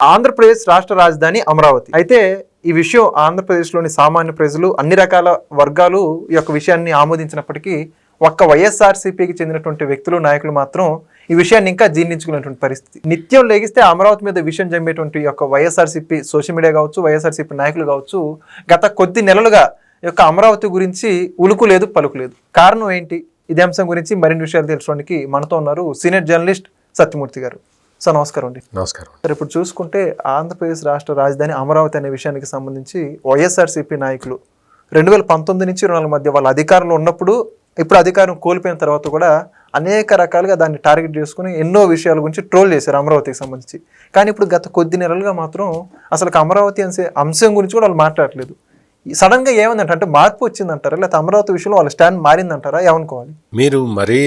ఆంధ్రప్రదేశ్ రాష్ట్ర రాజధాని అమరావతి. అయితే ఈ విషయం ఆంధ్రప్రదేశ్లోని సామాన్య ప్రజలు అన్ని రకాల వర్గాలు ఈ యొక్క విషయాన్ని ఆమోదించినప్పటికీ ఒక్క వైఎస్ఆర్సీపీకి చెందినటువంటి వ్యక్తులు నాయకులు మాత్రం ఈ విషయాన్ని ఇంకా జీర్ణించుకునేటువంటి పరిస్థితి. నిత్యం లేగిస్తే అమరావతి మీద విషయం జమ్మేటువంటి యొక్క వైఎస్ఆర్సీపీ సోషల్ మీడియా కావచ్చు, వైఎస్ఆర్సీపీ నాయకులు కావచ్చు, గత కొద్ది నెలలుగా ఈ యొక్క అమరావతి గురించి ఉలుకు లేదు పలుకు లేదు. కారణం ఏంటి? ఇదే అంశం గురించి మరిన్ని విషయాలు తెలుసుకోవడానికి మనతో ఉన్నారు సీనియర్ జర్నలిస్ట్ సత్యమూర్తి గారు. సార్ నమస్కారం అండి. నమస్కారం సార్, ఇప్పుడు చూసుకుంటే ఆంధ్రప్రదేశ్ రాష్ట్ర రాజధాని అమరావతి అనే విషయానికి సంబంధించి వైఎస్ఆర్సీపీ నాయకులు 2019 నుంచి 2024 మధ్య వాళ్ళ అధికారంలో ఉన్నప్పుడు, ఇప్పుడు అధికారం కోల్పోయిన తర్వాత కూడా అనేక రకాలుగా దాన్ని టార్గెట్ చేసుకుని ఎన్నో విషయాల గురించి ట్రోల్ చేశారు అమరావతికి సంబంధించి. కానీ ఇప్పుడు గత కొద్ది నెలలుగా మాత్రం అసలు అమరావతి అనే అంశం గురించి కూడా వాళ్ళు మాట్లాడలేదు. సడన్గా ఏమైందంటే, అంటే మార్పు వచ్చిందంటారా, లేకపోతే అమరావతి విషయంలో వాళ్ళ స్టాండ్ మారిందంటారా, ఏమనుకోవాలి? మీరు మరీ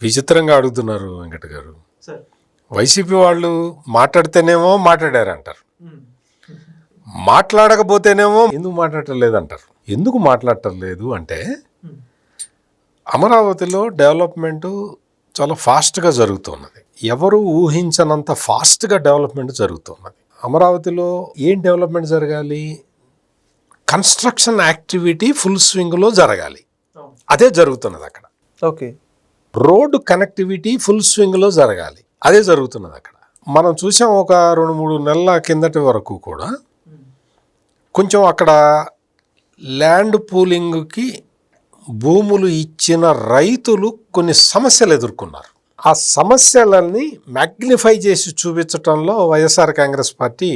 విచిత్రంగా అడుగుతున్నారు వెంకట గారు. వైసీపీ వాళ్ళు మాట్లాడితేనేమో మాట్లాడారంటారు, మాట్లాడకపోతేనేమో ఎందుకు మాట్లాడటం లేదంటారు. ఎందుకు మాట్లాడటం లేదు అంటే, అమరావతిలో డెవలప్మెంటు చాలా ఫాస్ట్గా జరుగుతున్నది. ఎవరు ఊహించనంత ఫాస్ట్గా డెవలప్మెంట్ జరుగుతున్నది. అమరావతిలో ఏం డెవలప్మెంట్ జరగాలి? కన్స్ట్రక్షన్ యాక్టివిటీ ఫుల్ స్వింగ్లో జరగాలి. అదే జరుగుతున్నది అక్కడ. ఓకే. రోడ్డు కనెక్టివిటీ ఫుల్ స్వింగ్లో జరగాలి. అదే జరుగుతున్నది అక్కడ. మనం చూసాం ఒక 2-3 నెలల కిందటి వరకు కూడా కొంచెం అక్కడ ల్యాండ్ పూలింగ్కి భూములు ఇచ్చిన రైతులు కొన్ని సమస్యలు ఎదుర్కొన్నారు. ఆ సమస్యలని మ్యాగ్నిఫై చేసి చూపించటంలో వైఎస్ఆర్ కాంగ్రెస్ పార్టీ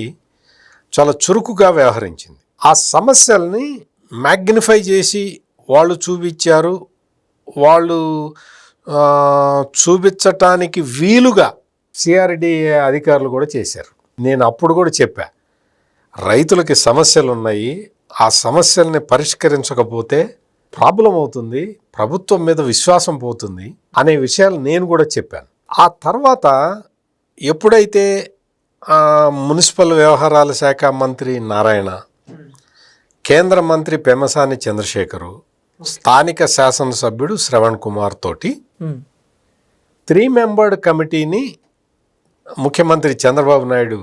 చాలా చురుకుగా వ్యవహరించింది. ఆ సమస్యల్ని మ్యాగ్నిఫై చేసి వాళ్ళు చూపించారు. వాళ్ళు చూపించటానికి వీలుగా సిఆర్డీఏ అధికారులు కూడా చేశారు. నేను అప్పుడు కూడా చెప్పా, రైతులకి సమస్యలు ఉన్నాయి, ఆ సమస్యల్ని పరిష్కరించకపోతే ప్రాబ్లం అవుతుంది, ప్రభుత్వం మీద విశ్వాసం పోతుంది అనే విషయాలు నేను కూడా చెప్పాను. ఆ తర్వాత ఎప్పుడైతే మున్సిపల్ వ్యవహారాల శాఖ మంత్రి నారాయణ, కేంద్ర మంత్రి పెమ్మసాని చంద్రశేఖరు, స్థానిక శాసనసభ్యుడు శ్రవణ్ కుమార్ తోటి 3 మెంబర్డ్ కమిటీని ముఖ్యమంత్రి చంద్రబాబు నాయుడు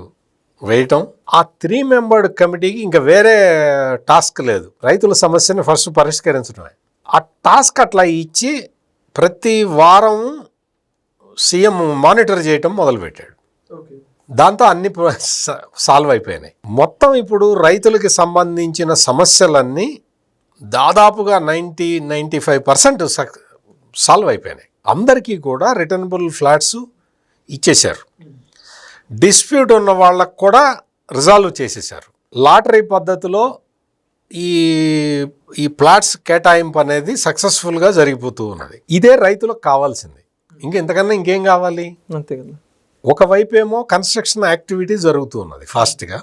వేయటం. ఆ 3 మెంబర్డ్ కమిటీకి ఇంకా వేరే టాస్క్ లేదు, రైతుల సమస్యను ఫస్ట్ పరిష్కరించడమే. ఆ టాస్క్ అట్లా ఇచ్చి ప్రతి వారం సీఎం మానిటర్ చేయటం మొదలుపెట్టాడు. దాంతో అన్ని సాల్వ్ అయిపోయినాయి. మొత్తం ఇప్పుడు రైతులకి సంబంధించిన సమస్యలన్నీ దాదాపుగా 90-95% సాల్వ్ అయిపోయినాయి. అందరికీ కూడా రిటర్నబుల్ ఫ్లాట్స్ ఇచ్చేశారు. డిస్ప్యూట్ ఉన్న వాళ్ళకు కూడా రిజాల్వ్ చేసేసారు. లాటరీ పద్ధతిలో ఈ ప్లాట్స్ కేటాయింపు అనేది సక్సెస్ఫుల్గా జరిగిపోతూ ఉన్నది. ఇదే రైతులకు కావాల్సింది. ఇంతకన్నా ఇంకేం కావాలి? అంతే కదా. ఒకవైపు ఏమో కన్స్ట్రక్షన్ యాక్టివిటీ జరుగుతూ ఉన్నది ఫాస్ట్గా,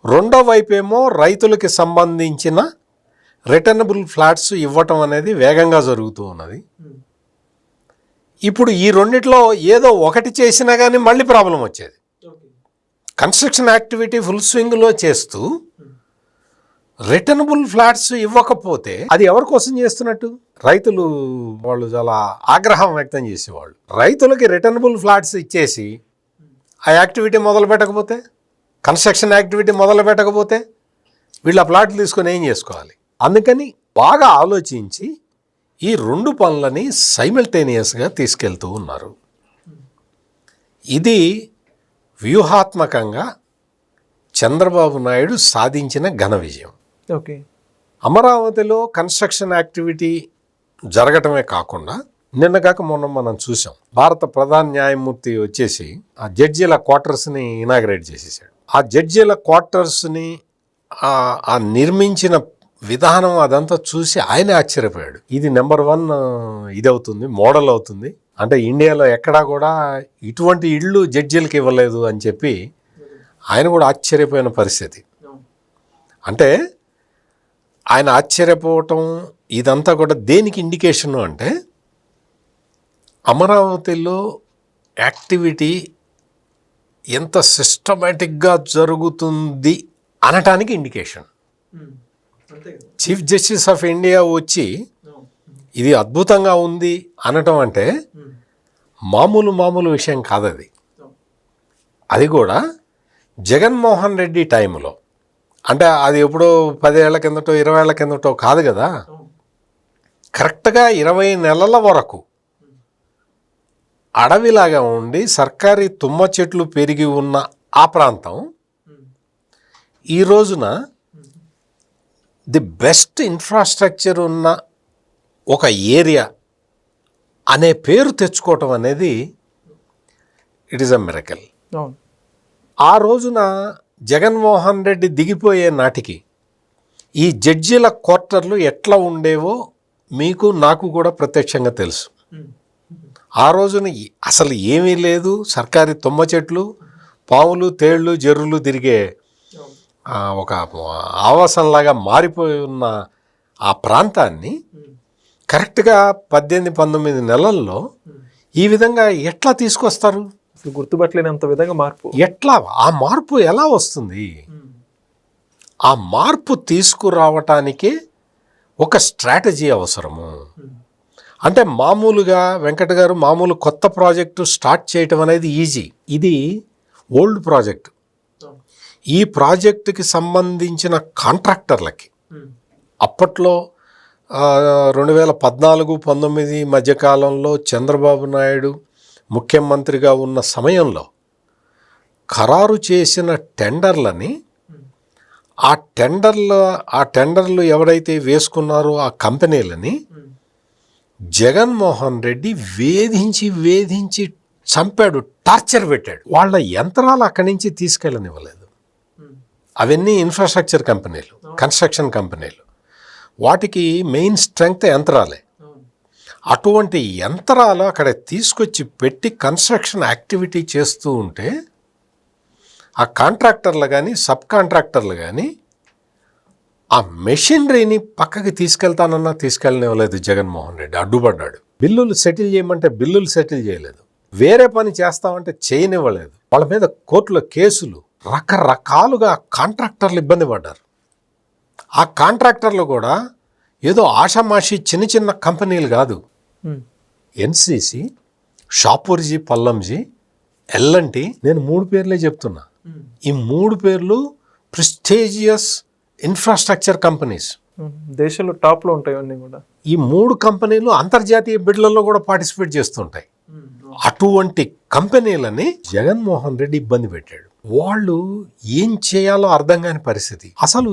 రెండో వైపు ఏమో రైతులకి సంబంధించిన రిటర్నబుల్ ఫ్లాట్స్ ఇవ్వటం అనేది వేగంగా జరుగుతూ ఉన్నది. ఇప్పుడు ఈ రెండిట్లో ఏదో ఒకటి చేసినా కానీ మళ్ళీ ప్రాబ్లం వచ్చేది. కన్స్ట్రక్షన్ యాక్టివిటీ ఫుల్ స్వింగ్లో చేస్తూ రిటర్నబుల్ ఫ్లాట్స్ ఇవ్వకపోతే అది ఎవరి కోసం చేస్తున్నట్టు? రైతులు వాళ్ళు చాలా ఆగ్రహం వ్యక్తం చేసేవాళ్ళు. రైతులకి రిటర్నబుల్ ఫ్లాట్స్ ఇచ్చేసి ఆ యాక్టివిటీ మొదలు పెట్టకపోతే, కన్స్ట్రక్షన్ యాక్టివిటీ మొదలు పెట్టకపోతే వీళ్ళు ఆ ప్లాట్లు తీసుకొని ఏం చేసుకోవాలి? అందుకని బాగా ఆలోచించి ఈ 2 పనులని సైమల్టేనియస్గా తీసుకెళ్తూ ఉన్నారు. ఇది వ్యూహాత్మకంగా చంద్రబాబు నాయుడు సాధించిన ఘన విజయం. ఓకే. అమరావతిలో కన్స్ట్రక్షన్ యాక్టివిటీ జరగటమే కాకుండా నిన్న కాక మొన్న మనం చూసాం, భారత ప్రధాన న్యాయమూర్తి వచ్చేసి ఆ జడ్జీల క్వార్టర్స్ని ఇనాగ్రేట్ చేసేసాడు. ఆ జడ్జీల క్వార్టర్స్ని ఆ నిర్మించిన విధానం అదంతా చూసి ఆయన ఆశ్చర్యపోయాడు. ఇది నెంబర్ 1 ఇది అవుతుంది, మోడల్ అవుతుంది, అంటే ఇండియాలో ఎక్కడా కూడా ఇటువంటి ఇళ్ళు జడ్జీలకు ఇవ్వలేదు అని చెప్పి ఆయన కూడా ఆశ్చర్యపోయిన పరిస్థితి. అంటే ఆయన ఆశ్చర్యపోవటం ఇదంతా కూడా దేనికి ఇండికేషను అంటే, అమరావతిలో యాక్టివిటీ ఎంత సిస్టమేటిక్గా జరుగుతుంది అనటానికి indication. Chief justice of India వచ్చి ఇది అద్భుతంగా ఉంది అనటం అంటే మామూలు విషయం కాదది. అది కూడా జగన్మోహన్ రెడ్డి టైంలో, అంటే అది ఎప్పుడో 10 ఏళ్ల కిందటో 20 ఏళ్ల కిందటో కాదు కదా, కరెక్ట్గా 20 నెలల వరకు అడవిలాగా ఉండి సర్కారీ తుమ్మ చెట్లు పెరిగి ఉన్న ఆ ప్రాంతం ఈ రోజున ది బెస్ట్ ఇన్ఫ్రాస్ట్రక్చర్ ఉన్న ఒక ఏరియా అనే పేరు తెచ్చుకోవటం అనేది ఇట్ ఈస్ అ మిరకల్. అవును. ఆ రోజున జగన్మోహన్ రెడ్డి దిగిపోయే నాటికి ఈ జడ్జీల క్వార్టర్లు ఎట్లా ఉండేవో మీకు నాకు కూడా ప్రత్యక్షంగా తెలుసు. ఆ రోజున అసలు ఏమీ లేదు, సర్కారీ తుమ్మ చెట్లు, పాములు తేళ్ళు జర్రులు తిరిగే ఒక ఆవాసంలాగా మారిపోయి ఉన్న ఆ ప్రాంతాన్ని కరెక్ట్గా 18-19 నెలల్లో ఈ విధంగా ఎట్లా తీసుకొస్తారు? అసలు గుర్తుపట్టలేనంత విధంగా మార్పు. ఎట్లా ఆ మార్పు ఎలా వస్తుంది? ఆ మార్పు తీసుకురావటానికే ఒక స్ట్రాటజీ అవసరము. అంటే మామూలుగా వెంకట గారు మామూలు కొత్త ప్రాజెక్టు స్టార్ట్ చేయటం అనేది ఈజీ. ఇది ఓల్డ్ ప్రాజెక్టు. ఈ ప్రాజెక్టుకి సంబంధించిన కాంట్రాక్టర్లకి అప్పట్లో 2014-19 మధ్యకాలంలో చంద్రబాబు నాయుడు ముఖ్యమంత్రిగా ఉన్న సమయంలో ఖరారు చేసిన టెండర్లని ఆ టెండర్లు ఎవరైతే వేసుకున్నారో ఆ కంపెనీలని జగన్మోహన్ రెడ్డి వేధించి చంపాడు, టార్చర్ పెట్టాడు. వాళ్ళ యంత్రాలు అక్కడి నుంచి తీసుకెళ్ళనివ్వలేదు. అవన్నీ ఇన్ఫ్రాస్ట్రక్చర్ కంపెనీలు, కన్స్ట్రక్షన్ కంపెనీలు, వాటికి మెయిన్ స్ట్రెంగ్త్ యంత్రాలే. అటువంటి యంత్రాలు అక్కడ తీసుకొచ్చి పెట్టి కన్స్ట్రక్షన్ యాక్టివిటీ చేస్తూ ఉంటే ఆ కాంట్రాక్టర్లు కానీ సబ్ కాంట్రాక్టర్లు కానీ ఆ మెషినరీని పక్కకి తీసుకెళ్తానన్నా తీసుకెళ్ళనివ్వలేదు. జగన్మోహన్ రెడ్డి అడ్డుపడ్డాడు. బిల్లులు సెటిల్ చేయమంటే బిల్లులు సెటిల్ చేయలేదు. వేరే పని చేస్తామంటే చేయనివ్వలేదు. వాళ్ళ మీద కోర్టులో కేసులు, రకరకాలుగా కాంట్రాక్టర్లు ఇబ్బంది పడ్డారు. ఆ కాంట్రాక్టర్లు కూడా ఏదో ఆషామాషి చిన్న కంపెనీలు కాదు. ఎన్సిసి, షాపూర్జీ, పల్లంజీ, ఎల్ఎన్టీ, నేను 3 పేర్లే చెప్తున్నా. ఈ 3 పేర్లు ప్రెస్టీజియస్ ఇన్ఫ్రాస్ట్రక్చర్ కంపెనీస్, దేశంలో టాప్లో ఉంటాయి అన్నీ కూడా. ఈ 3 కంపెనీలు అంతర్జాతీయ బిడ్లలో కూడా పార్టిసిపేట్ చేస్తుంటాయి. అటువంటి కంపెనీలని జగన్మోహన్ రెడ్డి ఇబ్బంది పెట్టాడు. వాళ్ళు ఏం చేయాలో అర్థం కాని పరిస్థితి. అసలు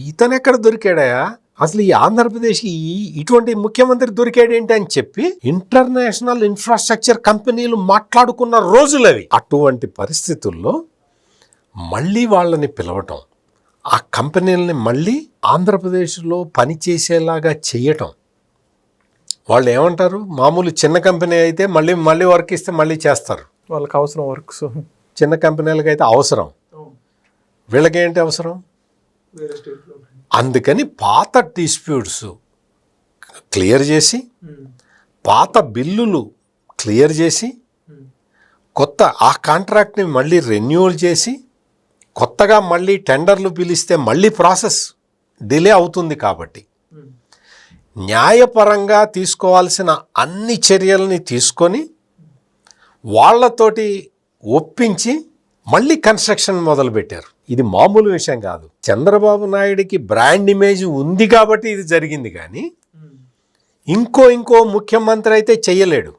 ఇతను ఎక్కడ దొరికాడయా, అసలు ఈ ఆంధ్రప్రదేశ్కి ఇటువంటి ముఖ్యమంత్రి దొరికాడేంటి అని చెప్పి ఇంటర్నేషనల్ ఇన్ఫ్రాస్ట్రక్చర్ కంపెనీలు మాట్లాడుకున్న రోజులవి. అటువంటి పరిస్థితుల్లో మళ్ళీ వాళ్ళని పిలవటం, ఆ కంపెనీలని మళ్ళీ ఆంధ్రప్రదేశ్లో పనిచేసేలాగా చేయటం. వాళ్ళు ఏమంటారు, మామూలు చిన్న కంపెనీ అయితే మళ్ళీ వర్క్ ఇస్తే మళ్ళీ చేస్తారు, వాళ్ళకి అవసరం వర్క్స్. చిన్న కంపెనీలకి అయితే అవసరం, వీళ్ళకేంటి అవసరం? అందుకని పాత డిస్ప్యూట్స్ క్లియర్ చేసి, పాత బిల్లులు క్లియర్ చేసి, కొత్త ఆ కాంట్రాక్ట్ని మళ్ళీ రెన్యూవల్ చేసి, కొత్తగా మళ్ళీ టెండర్లు పిలిస్తే మళ్ళీ ప్రాసెస్ డిలే అవుతుంది. కాబట్టి న్యాయపరంగా తీసుకోవాల్సిన అన్ని చర్యల్ని తీసుకొని వాళ్ళతోటి ఒప్పించి మళ్ళీ కన్స్ట్రక్షన్ మొదలుపెట్టారు. ఇది మామూలు విషయం కాదు. చంద్రబాబు నాయుడికి బ్రాండ్ ఇమేజ్ ఉంది కాబట్టి ఇది జరిగింది, కానీ ఇంకో ముఖ్యమంత్రి అయితే చెయ్యలేడు.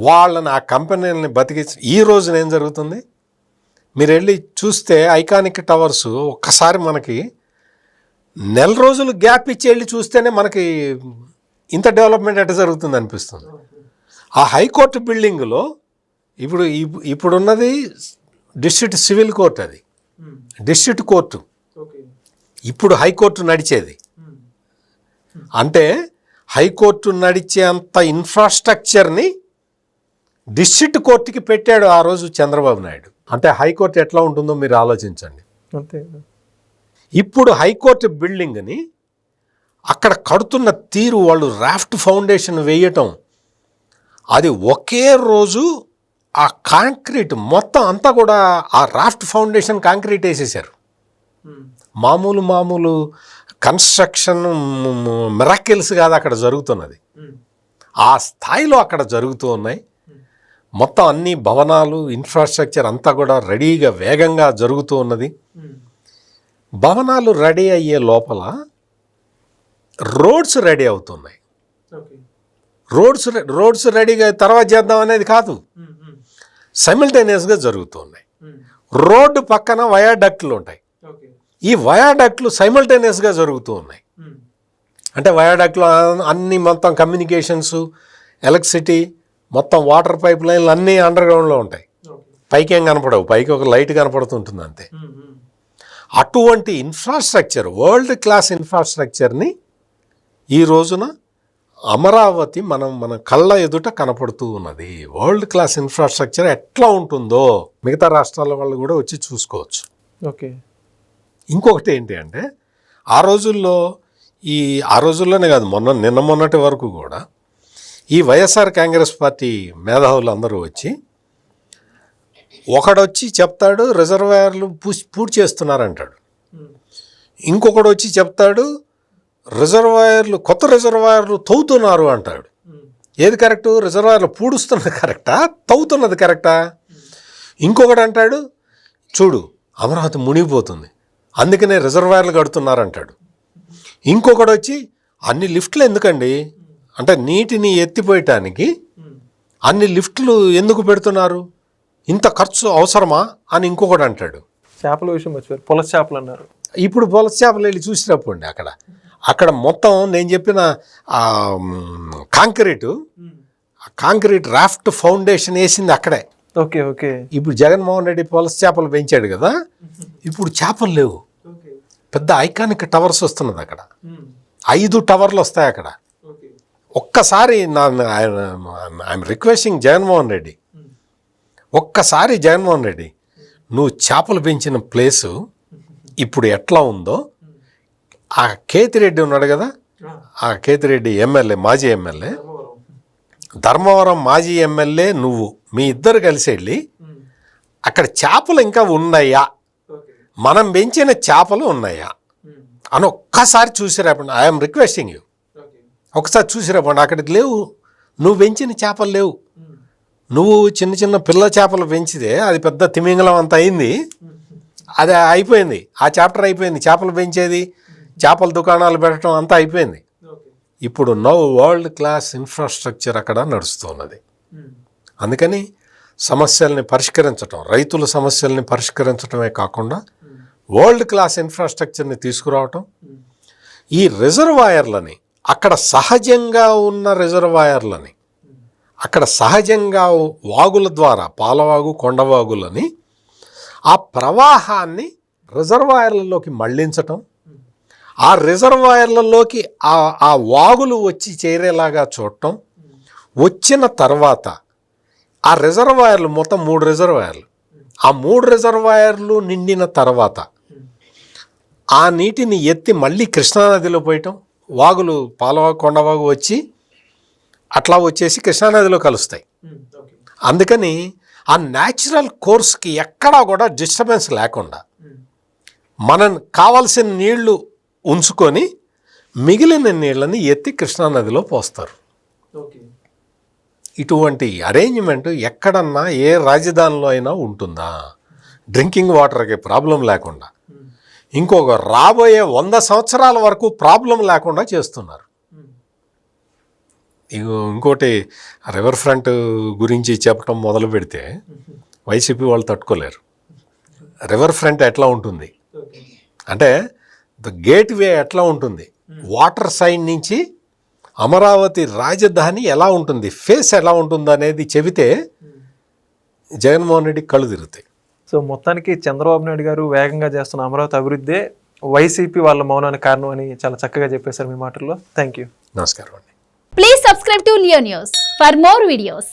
వాళ్ళని ఆ కంపెనీలని బతికి. ఈ రోజున ఏం జరుగుతుంది మీరు వెళ్ళి చూస్తే, ఐకానిక్ టవర్స్ ఒక్కసారి మనకి నెల రోజులు గ్యాప్ ఇచ్చి వెళ్ళి చూస్తేనే మనకి ఇంత డెవలప్మెంట్ ఎట్లా జరుగుతుంది అనిపిస్తుంది. ఆ హైకోర్టు బిల్డింగ్లో ఇప్పుడున్నది డిస్ట్రిక్ట్ సివిల్ కోర్టు, అది డిస్ట్రిక్ట్ కోర్టు. ఇప్పుడు హైకోర్టు నడిచేది. అంటే హైకోర్టు నడిచే అంత ఇన్ఫ్రాస్ట్రక్చర్ని డిస్ట్రిక్ట్ కోర్టుకి పెట్టాడు ఆ రోజు చంద్రబాబు నాయుడు. అంటే హైకోర్టు ఎట్లా ఉంటుందో మీరు ఆలోచించండి. ఇప్పుడు హైకోర్టు బిల్డింగ్ని అక్కడ కడుతున్న తీరు, వాళ్ళు రాఫ్ట్ ఫౌండేషన్ వేయటం, అది ఒకే రోజు ఆ కాంక్రీట్ మొత్తం అంతా కూడా ఆ రాఫ్ట్ ఫౌండేషన్ కాంక్రీట్ వేసేసారు. మామూలు కన్స్ట్రక్షన్ మిరాకిల్స్ కాదు అక్కడ జరుగుతున్నది. ఆ స్థాయిలో అక్కడ జరుగుతూ ఉన్నాయి. మొత్తం అన్ని భవనాలు ఇన్ఫ్రాస్ట్రక్చర్ అంతా కూడా రెడీగా వేగంగా జరుగుతూ ఉన్నది. భవనాలు రెడీ అయ్యే లోపల రోడ్స్ రెడీ అవుతున్నాయి. రోడ్స్ రెడీగా తర్వాత చేద్దాం అనేది కాదు, సైమిల్టేనియస్గా జరుగుతున్నాయి. రోడ్డు పక్కన వయాడక్ట్లు ఉంటాయి. ఈ వయాడక్ట్లు సైమిల్టేనియస్గా జరుగుతూ ఉన్నాయి. అంటే వయాడక్ట్లు అన్ని మొత్తం కమ్యూనికేషన్స్, ఎలక్ట్రిసిటీ, మొత్తం వాటర్ పైప్ లైన్లు అన్నీ అండర్ గ్రౌండ్లో ఉంటాయి. పైకి ఏం కనపడవు, పైకి ఒక లైట్ కనపడుతుంటుంది అంతే. అటువంటి ఇన్ఫ్రాస్ట్రక్చర్, వరల్డ్ క్లాస్ ఇన్ఫ్రాస్ట్రక్చర్ని ఈ రోజున అమరావతి మన కళ్ళ ఎదుట కనపడుతూ ఉన్నది. వరల్డ్ క్లాస్ ఇన్ఫ్రాస్ట్రక్చర్ ఎట్లా ఉంటుందో మిగతా రాష్ట్రాల వాళ్ళు కూడా వచ్చి చూసుకోవచ్చు. ఓకే. ఇంకొకటి ఏంటి అంటే ఆ రోజుల్లోనే కాదు, నిన్న మొన్నటి వరకు కూడా ఈ వైఎస్ఆర్ కాంగ్రెస్ పార్టీ మేధావులు అందరూ వచ్చి ఒకడొచ్చి చెప్తాడు రిజర్వాయర్లు పూర్తి చేస్తున్నారంటాడు, ఇంకొకడు వచ్చి చెప్తాడు కొత్త రిజర్వాయర్లు తవ్వుతున్నారు అంటాడు. ఏది కరెక్టు? రిజర్వాయర్లు పూడుస్తున్నది కరెక్టా, తవ్వుతున్నది కరెక్టా? ఇంకొకడు అంటాడు చూడు అమరావతి మునిగిపోతుంది అందుకనే రిజర్వాయర్లు కడుతున్నారంటాడు. ఇంకొకడు వచ్చి అన్ని లిఫ్ట్లు ఎందుకండి, అంటే నీటిని ఎత్తిపోయటానికి అన్ని లిఫ్ట్లు ఎందుకు పెడుతున్నారు, ఇంత ఖర్చు అవసరమా అని ఇంకొకడు అంటాడు. చేపల విషయం వచ్చారు, పులస చేపలు అన్నారు. ఇప్పుడు పులస చేపలు వెళ్ళి చూసినప్పుడు అక్కడ మొత్తం నేను చెప్పిన కాంక్రీట్ రాఫ్ట్ ఫౌండేషన్ వేసింది అక్కడే. Okay okay. ఇప్పుడు జగన్మోహన్ రెడ్డి పులస చేపలు పెంచాడు కదా, ఇప్పుడు చేపలు లేవు. పెద్ద ఐకానిక్ టవర్స్ వస్తున్నది అక్కడ, 5 టవర్లు వస్తాయి అక్కడ. ఒక్కసారి ఐఎమ్ రిక్వెస్టింగ్ జగన్మోహన్ రెడ్డి, ఒక్కసారి జగన్మోహన్ రెడ్డి నువ్వు చేపలు పెంచిన ప్లేసు ఇప్పుడు ఎట్లా ఉందో ఆ కేతిరెడ్డి ఉన్నాడు కదా, ఆ కేతిరెడ్డి ఎమ్మెల్యే, మాజీ ఎమ్మెల్యే, ధర్మవరం మాజీ ఎమ్మెల్యే, నువ్వు మీ ఇద్దరు కలిసి వెళ్ళి అక్కడ చేపలు ఇంకా ఉన్నాయా, మనం పెంచిన చేపలు ఉన్నాయా అని ఒక్కసారి చూసిరాపండి. ఐఎమ్ రిక్వెస్టింగ్ యూ, ఒకసారి చూసిరాపండి. అక్కడికి లేవు, నువ్వు పెంచిన చేపలు లేవు. నువ్వు చిన్న చిన్న పిల్ల చేపలు పెంచితే అది పెద్ద తిమింగలం అంత అయింది, అది అయిపోయింది, ఆ చాప్టర్ అయిపోయింది. చేపలు పెంచేది, చేపల దుకాణాలు పెట్టడం అంతా అయిపోయింది. ఇప్పుడు వరల్డ్ క్లాస్ ఇన్ఫ్రాస్ట్రక్చర్ అక్కడ నడుస్తున్నది. అందుకని సమస్యల్ని పరిష్కరించడం, రైతుల సమస్యల్ని పరిష్కరించడమే కాకుండా వరల్డ్ క్లాస్ ఇన్ఫ్రాస్ట్రక్చర్ని తీసుకురావటం, ఈ రిజర్వాయర్లని అక్కడ సహజంగా ఉన్న రిజర్వాయర్లని అక్కడ సహజంగా వాగుల ద్వారా పాలవాగు, కొండవాగులని ఆ ప్రవాహాన్ని రిజర్వాయర్లలోకి మళ్లించటం, ఆ రిజర్వాయర్లలోకి ఆ వాగులు వచ్చి చేరేలాగా చూడటం, వచ్చిన తర్వాత ఆ రిజర్వాయర్లు మొత్తం 3 రిజర్వాయర్లు, ఆ 3 రిజర్వాయర్లు నిండిన తర్వాత ఆ నీటిని ఎత్తి మళ్ళీ కృష్ణానదిలో పోయటం. వాగులు పాలవాగు, కొండవాగు వచ్చి అట్లా వచ్చేసి కృష్ణానదిలో కలుస్తాయి. అందుకని ఆ న్యాచురల్ కోర్స్కి ఎక్కడా కూడా డిస్టర్బెన్స్ లేకుండా మనం కావాల్సిన నీళ్లు ఉంచుకొని మిగిలిన నీళ్ళని ఎత్తి కృష్ణానదిలో పోస్తారు. ఇటువంటి అరేంజ్మెంట్ ఎక్కడన్నా ఏ రాజధానిలో అయినా ఉంటుందా? డ్రింకింగ్ వాటర్కి ప్రాబ్లం లేకుండా, ఇంకొక రాబోయే 100 సంవత్సరాల వరకు ప్రాబ్లం లేకుండా చేస్తున్నారు. ఇంకోటి రివర్ ఫ్రంట్ గురించి చెప్పడం మొదలు పెడితే వైసీపీ వాళ్ళు తట్టుకోలేరు. రివర్ ఫ్రంట్ ఎట్లా ఉంటుంది అంటే ద గేట్ వే ఎట్లా ఉంటుంది, వాటర్ సైడ్ నుంచి అమరావతి రాజధాని ఎలా ఉంటుంది, ఫేస్ ఎలా ఉంటుంది అనేది చెబితే జగన్మోహన్ రెడ్డి కళ్ళు తిరుగుతాయి. సో మొత్తానికి చంద్రబాబు నాయుడు గారు వేగంగా చేస్తున్న అమరావతి అభివృద్ధి వైసీపీ వాళ్ళ మౌనానికి కారణం అని చాలా చక్కగా చెప్పేశారు మీ మాటల్లో. Thank you. నమస్కారం అండి. Please subscribe to Leo News for more videos.